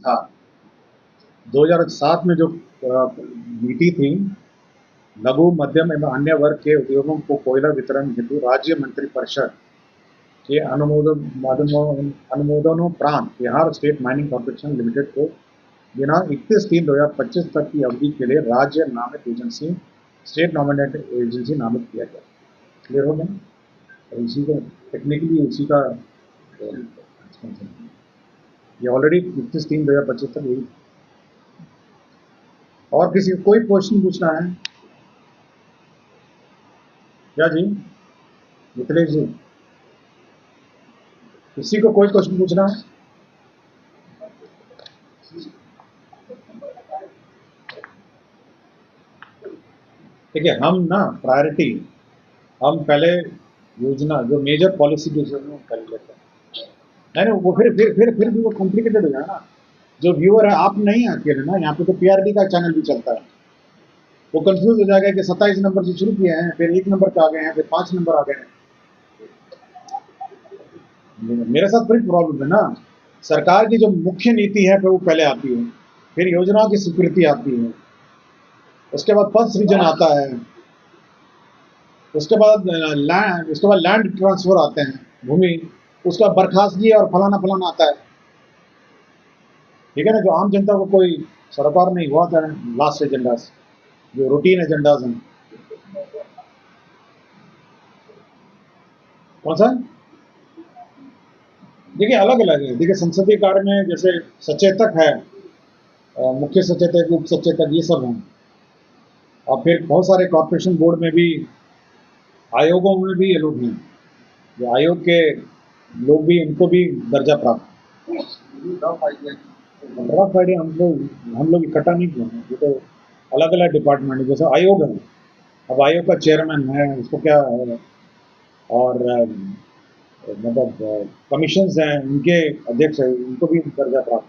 था। 2007 में जो नीति थी, लघु मध्यम एवं अन्य वर्ग के उद्योगों को कोयला वितरण हेतु राज्य मंत्रिपरिषद के अनुमोदनोपरांत Bihar state mining corporation limited को दिनांक 31/3/2025 तक की अवधि के लिए राज्य नामित एजेंसी, स्टेट नॉमिनेटेड एजेंसी नामित किया गया। क्लियर हो गया? इसी को टेक्निकली इसी का ये ऑलरेडी 31/3/2025 तक यही। और किसी कोई क्वेश्चन पूछना है क्या जी? मिथिलेश जी, किसी को कोई क्वेश्चन पूछना है? ठीक है, हम ना प्रायोरिटी हम पहले योजना जो मेजर पॉलिसी डिसीजन कर लेते हैं, नहीं वो फिर भी वो कॉम्प्लिकेटेड हो जाए ना। जो व्यूअर है आप नहीं अकेले ना, यहाँ पे तो पीआरडी का चैनल भी चलता है, वो कंफ्यूज हो जाएगा कि 27 नंबर से शुरू किए हैं, फिर 1 नंबर पे आ गए हैं, फिर 5 नंबर आ गए हैं। मेरे साथ बड़ी प्रॉब्लम है ना। सरकार की जो मुख्य नीति है फिर वो पहले आती है, फिर योजनाओं की स्वीकृति आती है, उसके बाद पद सृजन आता है, उसके बाद लैंड ट्रांसफर आते हैं, भूमि, उसका बर्खास्तगी और फलाना फलाना आता है। ठीक है ना, जो आम जनता को कोई सरोकार नहीं हुआ था लास्ट एजेंडा से, जो रूटीन एजेंडाज हैं। कौन सा? देखिए अलग अलग है। देखिए संसदीय कार्य में जैसे सचेतक है, मुख्य सचेतक, उप सचेतक, ये सब हैं। और फिर बहुत सारे कॉर्पोरेशन बोर्ड में भी, आयोगों में भी ये लोग हैं, जो आयोग के लोग भी, उनको भी दर्जा प्राप्त। रफ आइडिया हम लोग इकट्ठा नहीं किए हैं, ये तो अलग अलग डिपार्टमेंट है। जैसे आयोग है, अब आयोग का चेयरमैन है, उसको क्या है, और मतलब कमीशंस हैं, उनके अध्यक्ष है, उनको भी दर्जा प्राप्त।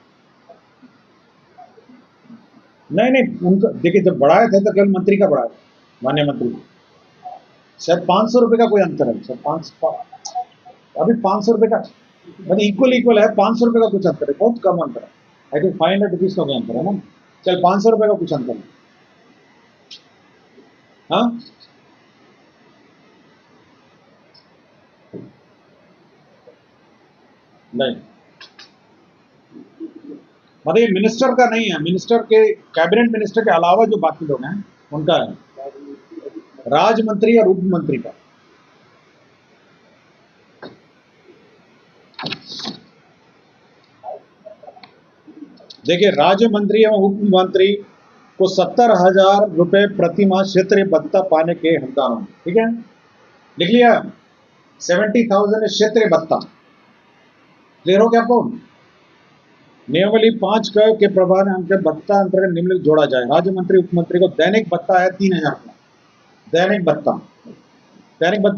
नहीं उनका देखिए, जब बढ़ाए थे तो केवल मंत्री का बढ़ाया, माननीय मंत्री, शायद 500 रुपये का कोई अंतर है, शायद 500, अभी 500 रुपये का, मतलब इक्वल है, 500 रुपये का कुछ अंतर है, बहुत कम अंतर है। आई थिंक 500 रुपीज का कोई अंतर है ना, चल 500 रुपये का कुछ अंतर है। हाँ नहीं, मतलब ये मिनिस्टर का नहीं है, मिनिस्टर के, कैबिनेट मिनिस्टर के अलावा जो बाकी लोग हैं उनका है, राज्य मंत्री और उप मंत्री का। देखिए राज्य मंत्री एवं उप मंत्री को 70,000 रुपये प्रति माह क्षेत्रीय भत्ता पाने के हकदार होंगे। ठीक है, लिख लिया, 70,000 क्षेत्रीय भत्ता। क्लियर हो गया आपको? नियमावली 5 के प्रभाव अंतर्गत भत्ता अंतर्गत निम्नलिखित जोड़ा जाए। राज्य मंत्री उप मंत्री को दैनिक भत्ता है 3,000 का, दैनिक भत्ता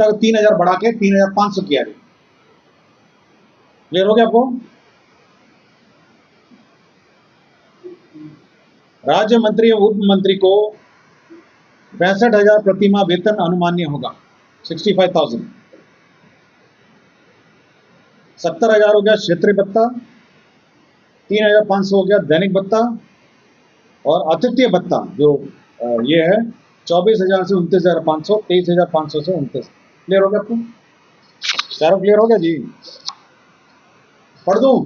को 3,000 बढ़ा के 3,500 किया गया। क्लियर हो गया आपको? राज्य मंत्री एवं उप मंत्री को 65,000 प्रति माह वेतन अनुमान्य होगा, 65,000। 70,000 हो गया क्षेत्रीय भत्ता, 3,500 हो गया दैनिक भत्ता, और अतिथ्य भत्ता जो ये है 24,000 से 29,500, 23,500 से 29। क्लियर हो गया आपको? चारों क्लियर हो गया जी? पढ़ दूं?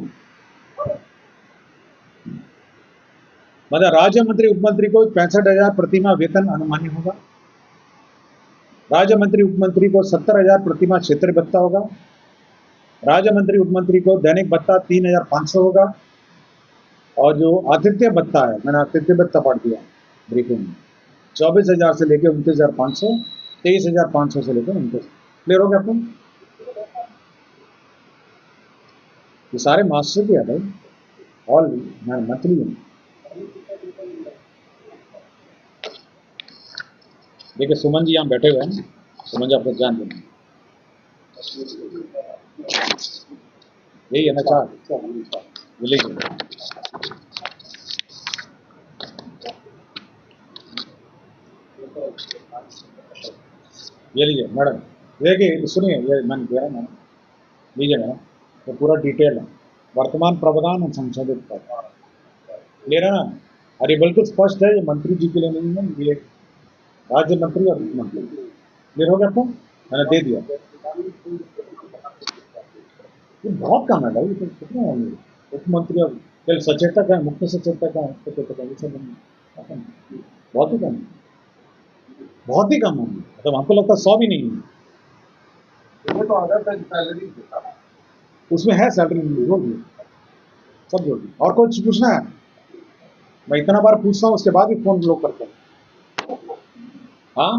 मतलब राज्य मंत्री उप मंत्री को 65,000 प्रति माह वेतन अनुमान्य होगा, राज्य मंत्री उप मंत्री को 70,000 प्रति माह क्षेत्रीय भत्ता होगा, राज्य मंत्री उप मंत्री को दैनिक भत्ता 3,500 होगा, और जो आतिथ्य भत्ता है, मैंने आतिथ्य भत्ता पढ़ दिया ब्रीफिंग में, 24,000 से लेकर 29,500, 23,500 से लेकर 29। क्लियर हो गया आपको? ये सारे मास्टर भी है भाई, ऑल मंथली है। देखिए सुमन जी यहाँ बैठे हुए हैं, सुमन जी आपको जान देना, यही है ना, 4 लीजिए, ये लीजिए मैडम, देखिए सुनिए, ये मैंने किया है मैडम, लीजिए मैडम, तो पूरा डिटेल है, वर्तमान प्रावधान और संशोधित प्रावधान। क्लियर है ना? और ये बिल्कुल स्पष्ट है, ये मंत्री जी के लिए नहीं है, ये राज्य मंत्री और मुख्यमंत्री। क्लियर हो गया आपको? मैंने दे दिया। ये बहुत कम है भाई, ये तो कितने होंगे मुख्यमंत्री और फिर सचेतक है, मुख्य सचेतक है, सचेतक है, ये सब बहुत ही कम है, बहुत ही कम है। मतलब हमको लगता है 100 भी नहीं है। ये तो आधा तक सैलरी देता। उसमें है सैलरी जोड़ दी, सब जोड़ दी। और कुछ पूछना है? मैं इतना बार पूछता हूँ उसके बाद भी फोन लोग करते हैं। हाँ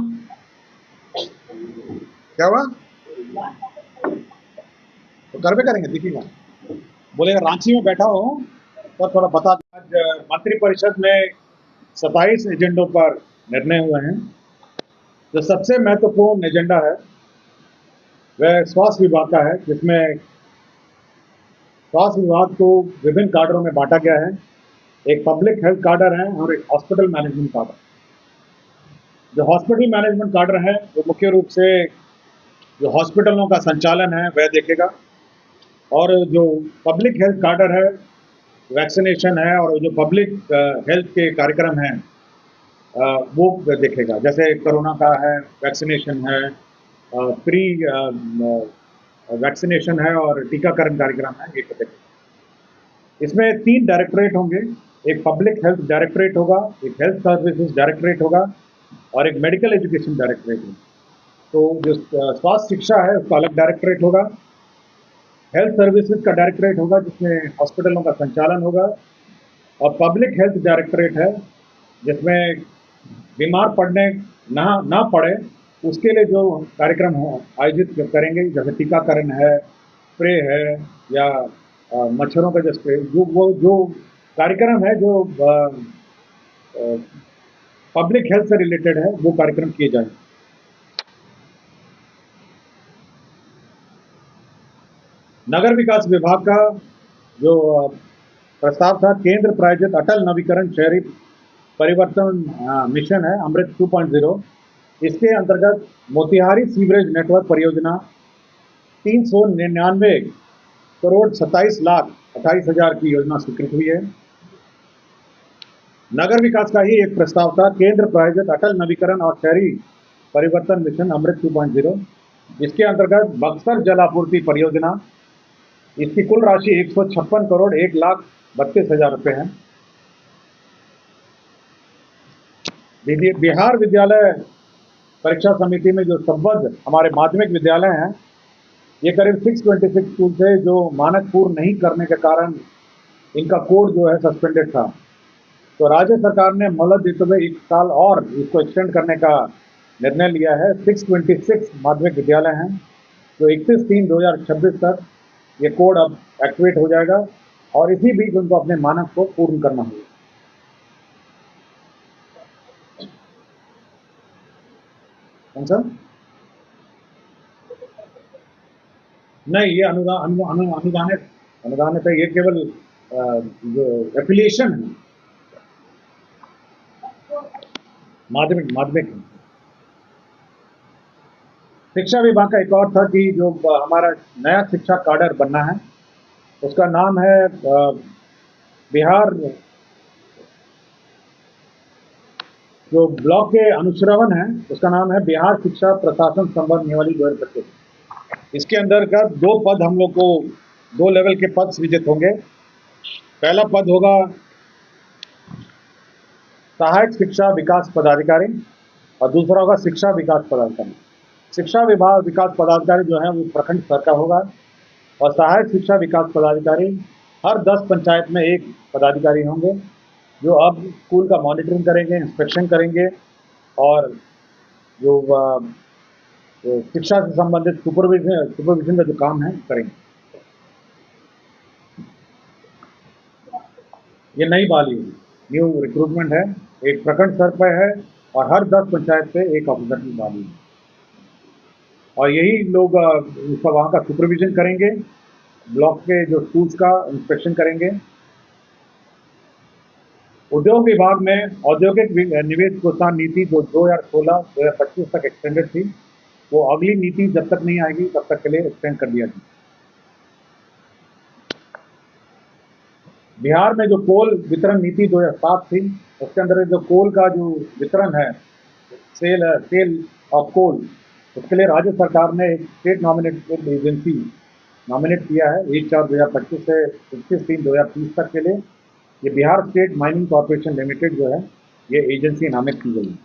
क्या हुआ? तो करवे करेंगे, देखिएगा। बोले रांची में बैठा हूँ तो थोड़ा बता दें। आज मंत्रिपरिषद में 27 एजेंडों पर निर्णय हुए हैं। जो सबसे महत्वपूर्ण एजेंडा है वह स्वास्थ्य विभाग का है, जिसमें स्वास्थ्य विभाग को विभिन्न काडरों में बांटा गया है। एक पब्लिक हेल्थ काडर है और एक हॉस्पिटल मैनेजमेंट काडर। जो हॉस्पिटल मैनेजमेंट काडर है वो मुख्य रूप से जो हॉस्पिटलों का संचालन है वह देखेगा, और जो पब्लिक हेल्थ काडर है वैक्सीनेशन है, और जो पब्लिक हेल्थ के कार्यक्रम हैं वो देखेगा। जैसे कोरोना का है, वैक्सीनेशन है, प्री वैक्सीनेशन है और टीकाकरण कार्यक्रम है, ये देखेगा। इसमें 3 डायरेक्टरेट होंगे। एक पब्लिक हेल्थ डायरेक्टरेट होगा, एक हेल्थ सर्विसेज डायरेक्टरेट होगा और एक मेडिकल एजुकेशन डायरेक्टरेट होगा। तो जो स्वास्थ्य शिक्षा है उसका अलग डायरेक्टरेट होगा, हेल्थ सर्विसेज का डायरेक्टरेट होगा जिसमें हॉस्पिटलों का संचालन होगा, और पब्लिक हेल्थ डायरेक्टरेट है जिसमें बीमार पड़ने ना पड़े उसके लिए जो कार्यक्रम हो आयोजित करेंगे, जैसे टीकाकरण है, स्प्रे है, या मच्छरों का जो स्प्रे, जो कार्यक्रम है जो पब्लिक हेल्थ से रिलेटेड है वो कार्यक्रम किए जाएंगे। नगर विकास विभाग का जो प्रस्ताव था, केंद्र प्रायोजित अटल नवीकरण शहरी परिवर्तन मिशन है, अमृत 2.0। इसके अंतर्गत मोतिहारी सीवरेज नेटवर्क परियोजना 399 करोड़ 27,28,000 की योजना स्वीकृत हुई है। नगर विकास का ही एक प्रस्ताव था, केंद्र प्रायोजित अटल नवीकरण और शहरी परिवर्तन मिशन अमृत 2.0। इसके अंतर्गत बक्सर जल आपूर्ति परियोजना, इसकी कुल राशि 156 करोड़ 1,32,000 रुपये है। बिहार विद्यालय परीक्षा समिति में जो संबद्ध हमारे माध्यमिक विद्यालय हैं, ये करीब 626 स्कूल थे जो मानक पूर्ण नहीं करने के कारण इनका कोड जो है सस्पेंडेड था। तो राज्य सरकार ने मोहलत देते हुए 1 साल और इसको एक्सटेंड करने का निर्णय लिया है। 626 माध्यमिक विद्यालय हैं जो 31/3/2026 तक ये कोड अब एक्टिवेट हो जाएगा, और इसी बीच उनको अपने मानक को पूर्ण करना होगा। कौन सा? नहीं, ये अनुदानित है, ये केवल जो एफिलिएशन है, माध्यमिक माध्यमिक। शिक्षा विभाग का एक और था कि जो हमारा नया शिक्षा काडर बनना है उसका नाम है बिहार, जो ब्लॉक के अनुश्रवण है उसका नाम है बिहार शिक्षा प्रशासन संबंध नियमावली 2025। इसके अंतर्गत 2 पद हम लोग को, 2 लेवल के पद सृजित होंगे। पहला पद होगा सहायक शिक्षा विकास पदाधिकारी और दूसरा होगा शिक्षा विकास पदाधिकारी। शिक्षा विभाग विकास पदाधिकारी जो है वो प्रखंड स्तर का होगा, और सहायक शिक्षा विकास पदाधिकारी हर 10 पंचायत में एक पदाधिकारी होंगे जो अब स्कूल का मॉनिटरिंग करेंगे, इंस्पेक्शन करेंगे, और जो शिक्षा से संबंधित सुपरविजन का जो काम है करेंगे। ये नई बहाली है, न्यू रिक्रूटमेंट है, एक प्रखंड स्तर पर है और हर 10 पंचायत पे एक ऑफिसर की बहाली है, और यही लोग उसका वहाँ का सुपरविजन करेंगे, ब्लॉक के जो स्कूल्स का इंस्पेक्शन करेंगे। उद्योग विभाग में औद्योगिक निवेश प्रोत्साहन नीति जो 2016-2025 तक एक्सटेंडेड थी, वो अगली नीति जब तक नहीं आएगी तब तक के लिए एक्सटेंड कर दिया गया। बिहार में जो कोल वितरण नीति 2007 थी, उसके अंदर जो कोल का जो वितरण है, सेल ऑफ कोल, उसके लिए राज्य सरकार ने एक स्टेट नॉमिनेटेड एजेंसी नॉमिनेट किया है 1/4/2025 से 31/3/2030 तक के लिए। ये Bihar state mining corporation limited जो है, ये एजेंसी नामित की गई है।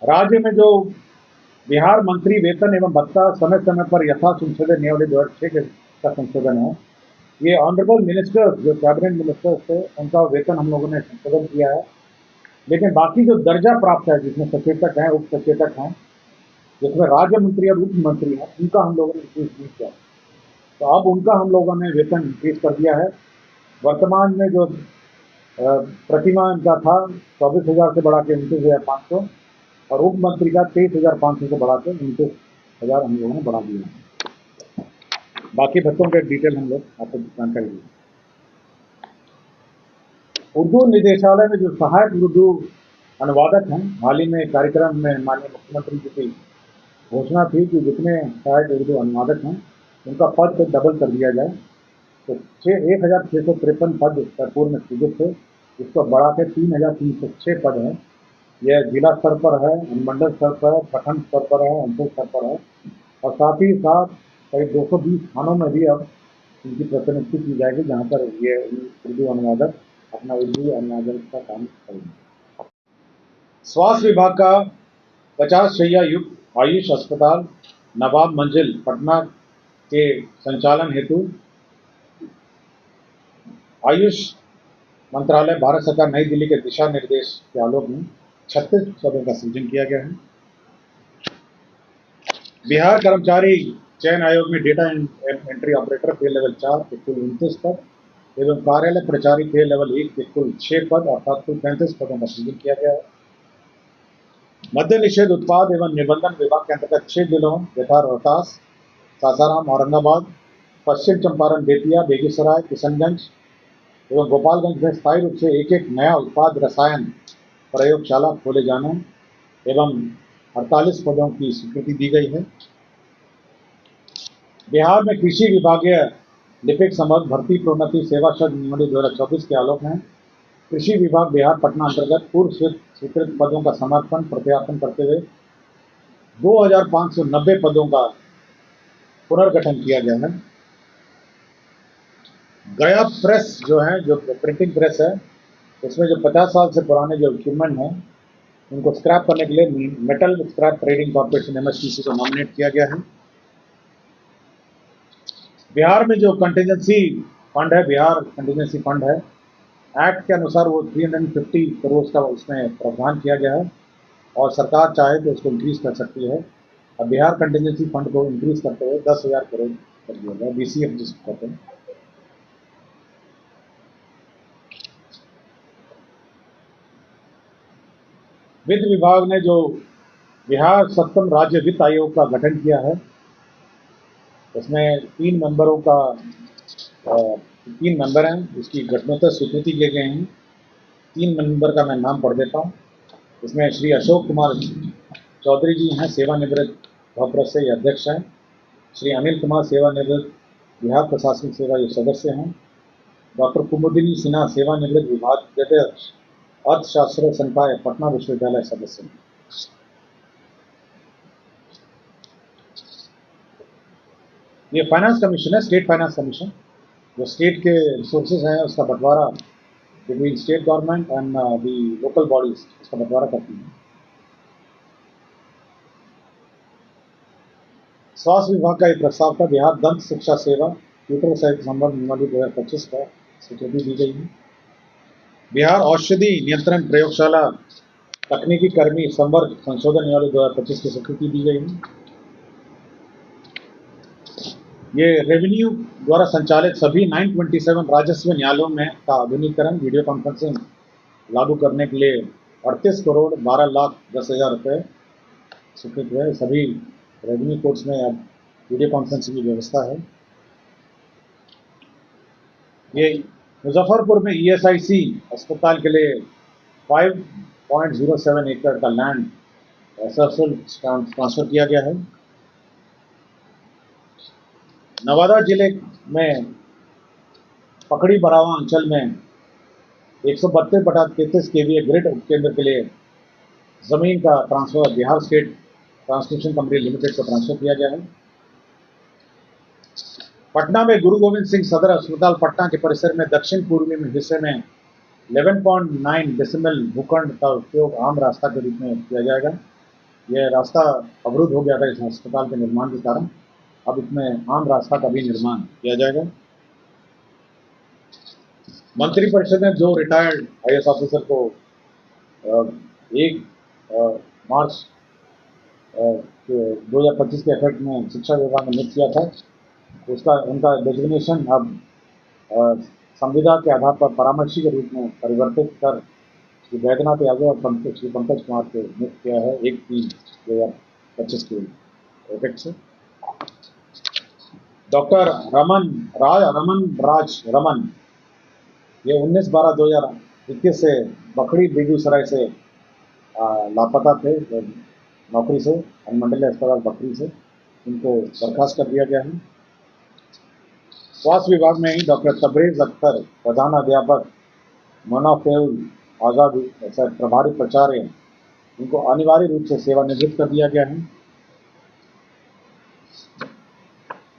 राज्य में जो बिहार मंत्री वेतन एवं भत्ता समय समय पर यथा संशोधन नियमावली 2006 का संशोधन है। ये ऑनरेबल मिनिस्टर्स जो कैबिनेट मिनिस्टर्स थे, उनका वेतन हम लोगों ने संशोधन किया है। लेकिन बाकी जो दर्जा प्राप्त है, जिसमें सचेतक हैं, उप सचेतक हैं, जिसमें राज्य मंत्री और उप मंत्री हैं, उनका हम लोगों ने इंक्रीज नहीं किया। तो अब उनका हम लोगों ने वेतन इंक्रीज कर दिया है। वर्तमान में जो प्रतिमा इनका था 24,000 से बढ़ा के 29,500 और उप मंत्री का 23,500 से बढ़ा के 29,000 हम लोगों ने बढ़ा दिया। बाकी भत्तों के डिटेल हम लोग आपको जानकारी देंगे। उर्दू निदेशालय में जो सहायक उर्दू अनुवादक हैं, हाल ही में कार्यक्रम में माननीय मुख्यमंत्री जी की घोषणा थी कि जितने सहायक उर्दू अनुवादक हैं, उनका पद को डबल कर दिया जाए। तो 1,653 पद पूर्व में सृजित थे, इसको बढ़ा के 3,306 पद हैं। यह जिला स्तर पर है, अनुमंडल स्तर पर है, प्रखंड स्तर पर है, अंचल स्तर पर है और साथ ही साथ करीब 220 थानों में भी अब इनकी प्रतिनियुक्ति की जाएगी, जहाँ पर ये उर्दू अनुवादक अपना उर्दू अनुवादन का काम करेंगे। स्वास्थ्य विभाग का 50 शैय्या युक्त आयुष अस्पताल नवाब मंजिल पटना के संचालन हेतु आयुष मंत्रालय भारत सरकार नई दिल्ली के दिशा निर्देश के आलोक में 36 पदों का सृजन किया गया है। बिहार कर्मचारी चयन आयोग में डेटा एंट्री ऑपरेटर पे लेवल 4 के कुल 29 पद एवं कार्यालय प्रचारी पे लेवल 1 के कुल 6 पद अर्थात कुल 35 पदों का सृजन किया गया है। मद्य निषेध उत्पाद एवं निबंधन विभाग के अंतर्गत 6 जिलों यथा रोहतास, सासाराम, औरंगाबाद, पश्चिम चंपारण, बेतिया, बेगूसराय, किशनगंज एवं गोपालगंज में स्थायी रूप से एक एक नया उत्पाद रसायन प्रयोगशाला खोले जाने एवं 48 पदों की स्वीकृति दी गई है। बिहार में कृषि विभागीय लिपिक समग्र भर्ती प्रोन्नति सेवा शब्द नियमावली 2024 के आलोक में कृषि विभाग बिहार पटना अंतर्गत पूर्व स्वीकृत पदों का समर्पण प्रत्यार्पण करते हुए 2,590 पदों का पुनर्गठन किया गया है। गया प्रेस जो है, जो प्रिंटिंग प्रेस है, उसमें जो 50 साल से पुराने जो इक्विपमेंट हैं, उनको स्क्रैप करने के लिए metal scrap trading corporation MSTC को नॉमिनेट किया गया है। बिहार में जो कंटिजेंसी फंड है, बिहार कंटिजेंसी फंड है, एक्ट के अनुसार वो 350 करोड़ का उसमें प्रावधान किया गया है और सरकार चाहे तो उसको इंक्रीज कर सकती है। अब बिहार कंटिजेंसी फंड को इंक्रीज करते हुए 10,000 करोड़ कर दिया गया, BCF जिसको कहते हैं। वित्त विभाग ने जो बिहार सप्तम राज्य वित्त आयोग का गठन किया है, उसमें 3 मेंबर हैं, इसकी गठनोत्तर स्वीकृति किए गए हैं। 3 मेंबर का मैं नाम पढ़ देता हूँ। इसमें श्री अशोक कुमार चौधरी जी हैं, सेवानिवृत्त भवप्रस से अध्यक्ष हैं। श्री अनिल कुमार सेवानिवृत्त बिहार प्रशासनिक सेवा ये सदस्य हैं। डॉक्टर कुमुदिनी सिन्हा सेवानिवृत्त विभाग अध्यक्ष अर्थशास्त्र संकाय पटना विश्वविद्यालय सदस्य हैं। ये फाइनेंस कमीशन है, स्टेट फाइनेंस कमीशन, जो स्टेट के रिसोर्सेज हैं उसका बंटवारा between state government and the local bodies उसका बंटवारा करती है। स्वास्थ्य विभाग का एक प्रस्ताव था बिहार दंत शिक्षा सेवा ट्यूटर सहित संबंध नियमावली 2025 का स्वीकृति दी गई है। बिहार औषधि नियंत्रण प्रयोगशाला तकनीकी कर्मी संवर्ग संशोधन नियमावली 2025 की स्वीकृति दी गई है। ये रेवेन्यू द्वारा संचालित सभी 927 राजस्व न्यायालयों में का आधुनिकीकरण वीडियो कॉन्फ्रेंसिंग लागू करने के लिए 38 करोड़ 12 लाख 10,000 रुपये स्वीकृत हुए। सभी रेवेन्यू कोर्ट्स में अब वीडियो कॉन्फ्रेंसिंग की व्यवस्था है। ये मुजफ्फरपुर में ESIC अस्पताल के लिए 5.07 एकड़ का लैंड ट्रांसफर किया गया है। नवादा जिले में पकड़ी बरावा अंचल में 132/33 केवीए ग्रिड उपकेंद्र के लिए जमीन का transfer Bihar state transmission company limited को ट्रांसफर किया गया है। पटना में गुरु गोविंद सिंह सदर अस्पताल पटना के परिसर में दक्षिण पूर्वी में हिस्से में 11.9 डेसिमल भूखंड का उपयोग आम रास्ता के रूप में किया जाएगा। यह रास्ता अवरुद्ध हो गया था इस अस्पताल के निर्माण के कारण, अब इसमें आम रास्ता का भी निर्माण किया जाएगा। मंत्रिपरिषद ने 2 रिटायर्ड IAS ऑफिसर को 1 मार्च 2025 के इफेक्ट में शिक्षा विभाग ने नियुक्त किया था। उनका डेजिग्नेशन अब संविदा के आधार पर परामर्शी के रूप में परिवर्तित कर श्री वैद्यनाथ यादव और श्री पंकज कुमार को नियुक्त किया है 1/3/2025 के इफेक्ट से। डॉक्टर रमन राज रमन ये 19/12/2021 से बखरी बेगूसराय से लापता थे नौकरी से, अनुमंडलीय अस्पताल बखरी से। इनको बर्खास्त कर दिया गया है। स्वास्थ्य विभाग में ही डॉक्टर तबरेज अख्तर प्रधानाध्यापक मोनाफेउल आज़ाद प्रभारी प्राचार्य, इनको अनिवार्य रूप से सेवानिवृत्त कर दिया गया है।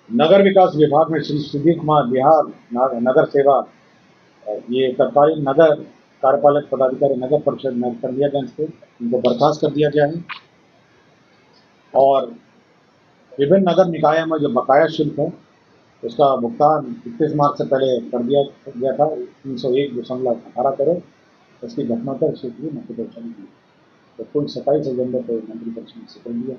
नगर विकास विभाग में श्री सुधीर कुमार बिहार नगर सेवा, ये तत्कालीन नगर कार्यपालक पदाधिकारी नगर परिषद में कर दिया गया, इनको बर्खास्त कर दिया गया है। और विभिन्न नगर निकायों में जो बकाया शुल्क है उसका भुगतान 31 मार्च से पहले कर दिया गया था 301.18 करोड़। उसकी घटनात्मक स्वीकृति मंत्रिपरिषद ने दी, तो कुल 27 सितंबर को मंत्रिपरिषद ने स्वीकृत दिया।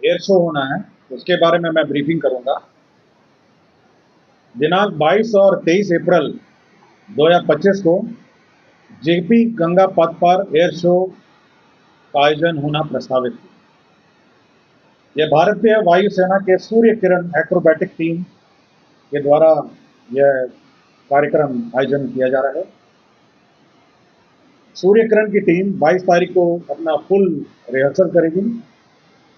एयर शो होना है, उसके बारे में मैं ब्रीफिंग करूंगा। दिनांक 22 और 23 अप्रैल 2025 को JP गंगा पथ पर एयर शो का आयोजन होना प्रस्तावित है। यह भारतीय वायुसेना के सूर्य किरण एक्रोबैटिक टीम के द्वारा यह कार्यक्रम आयोजन किया जा रहा है। सूर्य किरण की टीम 22 तारीख को अपना फुल रिहर्सल करेगी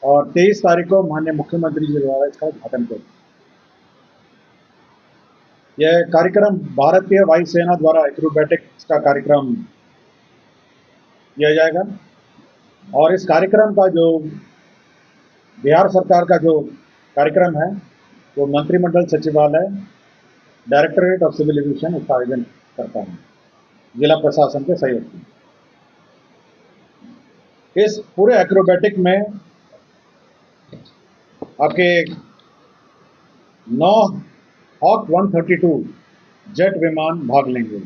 और 23 तारीख को माननीय मुख्यमंत्री जी द्वारा इसका उद्घाटन करेगी। यह कार्यक्रम भारतीय वायुसेना द्वारा एक्रोबैटिक्स का कार्यक्रम किया जाएगा और इस कार्यक्रम का जो बिहार सरकार का जो कार्यक्रम है वो मंत्रिमंडल सचिवालय डायरेक्टरेट ऑफ सिविल एविएशन इसका आयोजन करता है जिला प्रशासन के सहयोग से। इस पूरे एक्रोबैटिक में आपके 9 हॉक 132 जेट विमान भाग लेंगे,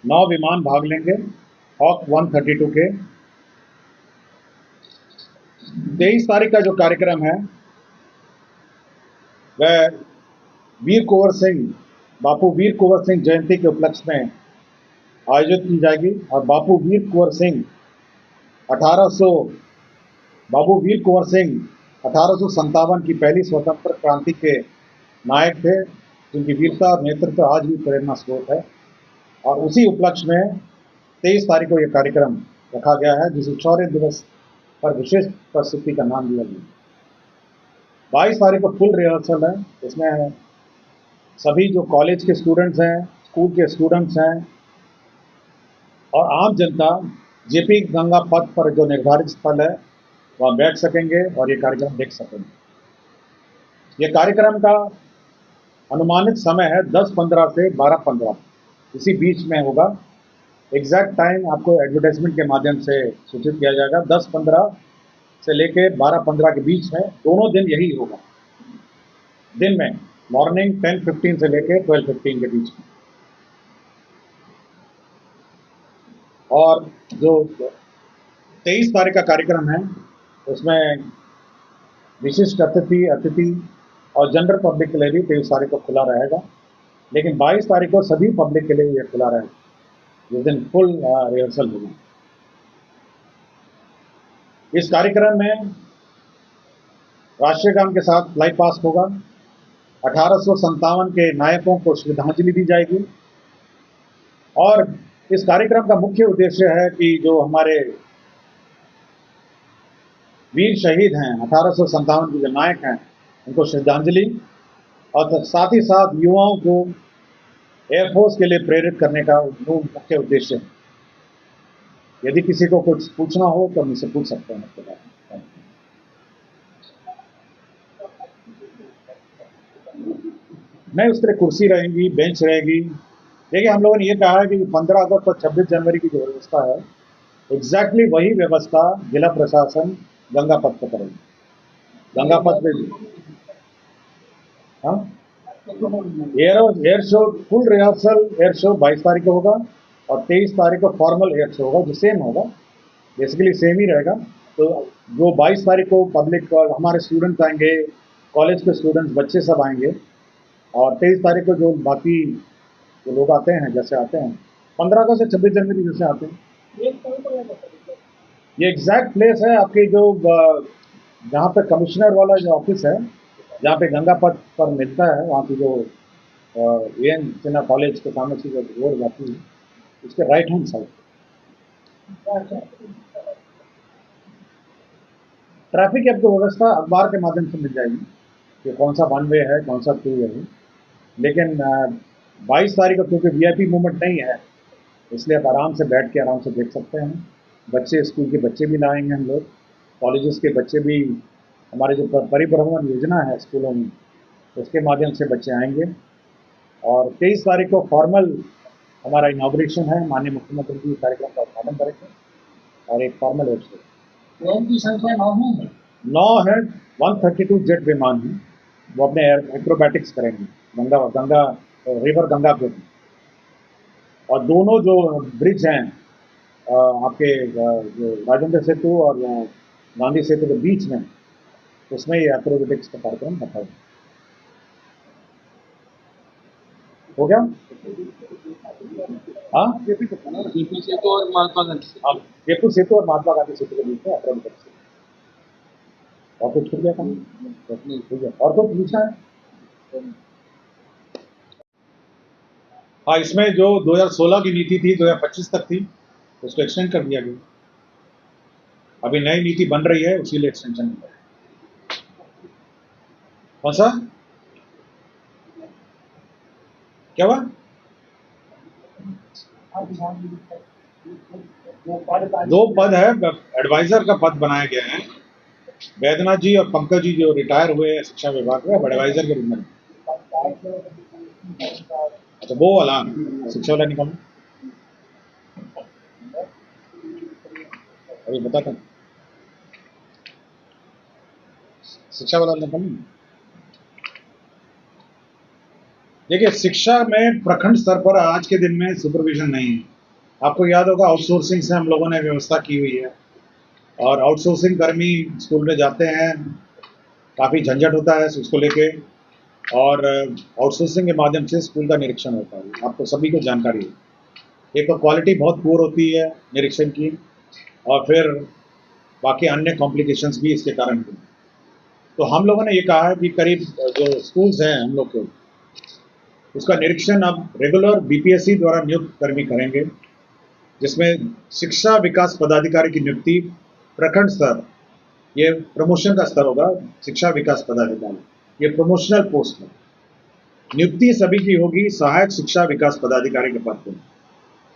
9 विमान भाग लेंगे हॉक 132 के। 23 तारीख का जो कार्यक्रम है वह बापू वीर कुंवर सिंह जयंती के उपलक्ष्य में आयोजित की जाएगी और बापू वीर कुंवर सिंह 1857 की पहली स्वतंत्र क्रांति के नायक थे, जिनकी वीरता और नेतृत्व आज भी प्रेरणा स्रोत है। और उसी उपलक्ष्य में 23 तारीख को यह कार्यक्रम रखा गया है, जिसे शौर्य दिवस पर विशेष प्रस्तुति का नाम दिया गया। 22 तारीख को फुल रिहर्सल है। इसमें सभी जो कॉलेज के स्टूडेंट्स हैं, स्कूल के स्टूडेंट्स हैं और आम जनता JP गंगा पथ पर जो निर्धारित स्थल है वहाँ बैठ सकेंगे और ये कार्यक्रम देख सकेंगे। ये कार्यक्रम का अनुमानित समय है 10:15 से 12:15, इसी बीच में होगा। एग्जैक्ट टाइम आपको एडवर्टाइजमेंट के माध्यम से सूचित किया जाएगा। 10:15 से लेके 12:15 के बीच में दोनों दिन यही होगा। दिन में मॉर्निंग 10:15 से लेके 12:15 के बीच में। और जो 23 तारीख का कार्यक्रम है उसमें विशिष्ट अतिथि और जनरल पब्लिक के लिए भी 23 तारीख को खुला रहेगा, लेकिन 22 तारीख को सभी पब्लिक के लिए यह खुला रहेगा, जिस दिन फुल रिहर्सल होगी। इस कार्यक्रम में राष्ट्रीय गान के साथ फ्लाई पास्ट होगा। 1857 के नायकों को श्रद्धांजलि दी जाएगी और इस कार्यक्रम का मुख्य उद्देश्य है कि जो हमारे वीर शहीद हैं, 1857 के जो नायक हैं, उनको श्रद्धांजलि और साथ ही साथ युवाओं को एयरफोर्स के लिए प्रेरित करने का वो मुख्य उद्देश्य है। यदि किसी को कुछ पूछना हो तो मुझसे पूछ सकते हैं आपके बारे में। नहीं, उस तरह कुर्सी रहेंगी, बेंच रहेगी। देखिए, हम लोगों ने ये कहा है कि 15 अगस्त और 26 जनवरी की जो व्यवस्था है, एग्जैक्टली वही व्यवस्था जिला प्रशासन गंगा पथ पर करेगी। गंगा पथ पे हाँ, air show, full rehearsal air show 22 तारीख को होगा और 23 तारीख को फॉर्मल एयर शो होगा, जो सेम होगा, बेसिकली सेम ही रहेगा। तो जो 22 तारीख को पब्लिक और हमारे स्टूडेंट्स आएंगे, कॉलेज के स्टूडेंट्स, बच्चे सब आएंगे, और 23 तारीख को जो बाकी जो लोग आते हैं, जैसे आते हैं 15 अगस्त से 26 जनवरी जैसे आते हैं। ये एग्जैक्ट प्लेस है आपके जो जहाँ पे कमिश्नर वाला जो ऑफिस है, जहाँ पे गंगा पथ पर मिलता है, वहाँ की जो एन सिन्हा कॉलेज के सामने से जो रोड जाती है, उसके राइट हैंड साइड। ट्रैफिक की आपको व्यवस्था अखबार के माध्यम से मिल जाएगी कि कौन सा वन वे है, कौन सा टू वे है। लेकिन 22 तारीख को क्योंकि वीआईपी मूवमेंट नहीं है, इसलिए आप आराम से बैठ के आराम से देख सकते हैं। बच्चे, स्कूल के बच्चे भी लाएंगे हम लोग, कॉलेजेस के बच्चे भी, हमारे जो परिभ्रमण योजना है स्कूलों में, उसके माध्यम से बच्चे आएंगे। और 23 तारीख को फॉर्मल हमारा इनाग्रेशन है, माननीय मुख्यमंत्री जी कार्यक्रम का उद्घाटन करेंगे और एक फॉर्मल वेबसाइट। ट्रेन की संख्या 9 है। 9 है, 132 जेट विमान है, वो अपने एक्रोबैटिक्स करेंगे गंगा रिवर गंगा पे। और दोनों जो ब्रिज हैं आपके जो राजेंद्र सेतु और गांधी सेतु के बीच में, उसमें ये एक्रोबैटिक्स का कार्यक्रम रखा है। हो गया? हाँ, जेपी सेतु और महात्मा गांधी सेतु। अब जयपुर सेतु और महात्मा गांधी सेतु के बीच में एक्रोबैटिक्स। और कुछ छूट गया था? नहीं, ठीक है। और कुछ पूछना है? हाँ, इसमें जो 2016 की नीति थी 2025 तक थी, उसको एक्सटेंड कर दिया गया। अभी नई नीति बन रही है, उसी लिए एक्सटेंशन मिला है। कौन सा? क्या हुआ? 2 पद है, एडवाइजर का पद बनाया गया है। वैद्यनाथ जी और पंकज जी जो रिटायर हुए हैं शिक्षा विभाग में, अब एडवाइजर के रूप में। अच्छा, वो वाला शिक्षा वाला निकालो, अभी बताता हूँ। शिक्षा वाला निकालो। देखिए, शिक्षा में प्रखंड स्तर पर आज के दिन में सुपरविजन नहीं है। आपको याद होगा, आउटसोर्सिंग से हम लोगों ने व्यवस्था की हुई है, और आउटसोर्सिंग कर्मी स्कूल में जाते हैं, काफ़ी झंझट होता है उसको लेके, और आउटसोर्सिंग के माध्यम से स्कूल का निरीक्षण होता है। आपको सभी को जानकारी है। एक तो क्वालिटी बहुत पुअर होती है निरीक्षण की, और फिर बाकी अन्य कॉम्प्लिकेशंस भी इसके कारण हुए। तो हम लोगों ने ये कहा है कि करीब जो स्कूल्स हैं हम लोग के, उसका निरीक्षण अब रेगुलर बीपीएससी द्वारा नियुक्त कर्मी करेंगे, जिसमें शिक्षा विकास पदाधिकारी की नियुक्ति प्रखंड स्तर, ये प्रमोशन का स्तर होगा। शिक्षा विकास पदाधिकारी ये प्रमोशनल पोस्ट है। नियुक्ति सभी की होगी सहायक शिक्षा विकास पदाधिकारी के पद पर।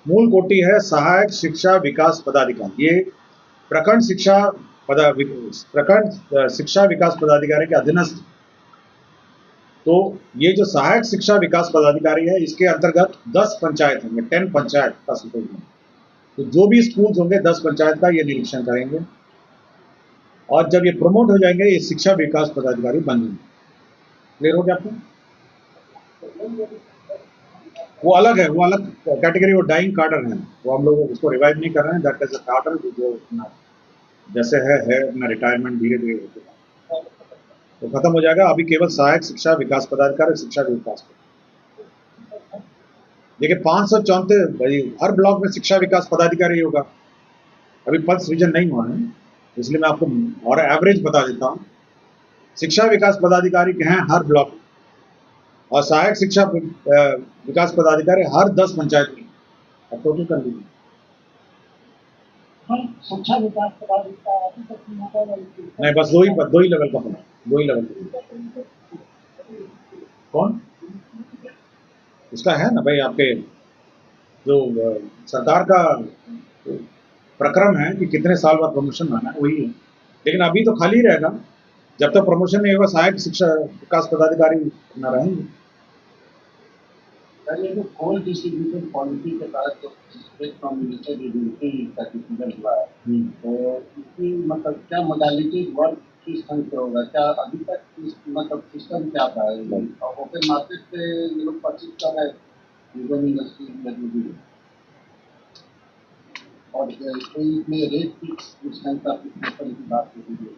मूल कोटि है सहायक शिक्षा विकास पदाधिकारी। ये प्रखंड शिक्षा विकास पदाधिकारी के अधीनस्थ। तो ये जो सहायक शिक्षा विकास पदाधिकारी है, इसके अंतर्गत 10 पंचायत होंगे, 10 पंचायत का सुपरविजन। तो जो भी स्कूल होंगे 10 पंचायत का ये निरीक्षण करेंगे, और जब ये प्रमोट हो जाएंगे, ये शिक्षा विकास पदाधिकारी बन जाएंगे। क्लियर हो गया आपको? वो अलग है, वो अलग कैटेगरी, वो डाइंग कार्डर है, वो हम लोग उसको रिवाइव नहीं कर रहे हैं। दैट इज अ कार्डर जो जैसे है अपना रिटायरमेंट धीरे धीरे होगा, तो खत्म हो जाएगा। अभी केवल सहायक शिक्षा विकास पदाधिकारी, शिक्षा विकास। देखिए, 534 भाई, हर ब्लॉक में शिक्षा विकास पदाधिकारी होगा। अभी पद सृजन नहीं हुआ है, इसलिए मैं आपको और एवरेज बता देता हूँ। शिक्षा विकास पदाधिकारी के हैं हर ब्लॉक, और सहायक शिक्षा विकास पदाधिकारी हर 10 पंचायत में। अब टोटल कर लीजिए। शिक्षा विकास पदाधिकारी नहीं, बस दो ही लेवल का होना, 2 ही लेवल का। कौन? उसका है ना भाई, आपके जो सरकार का प्रक्रम है कि कितने साल बाद प्रमोशन आना है, वही है। लेकिन अभी तो खाली रहेगा, जब तक प्रमोशन नहीं होगा सहायक शिक्षा विकास पदाधिकारी न रहेंगे। सर ये जो कोल डिस्ट्रीब्यूशन पॉलिसी के तहत जो स्टेट नॉमिनेटेड एजेंसी का डिसीजन हुआ है, तो इसकी मतलब क्या मोडालिटी वर्क किस ढंग से होगा? क्या अभी तक मतलब सिस्टम क्या था? और ओपन मार्केट से ये लोग परचेज कर रहे हैं यूजन इंडस्ट्री में, और कोई इसमें रेट फिक्स इस ढंग का की बात होगी?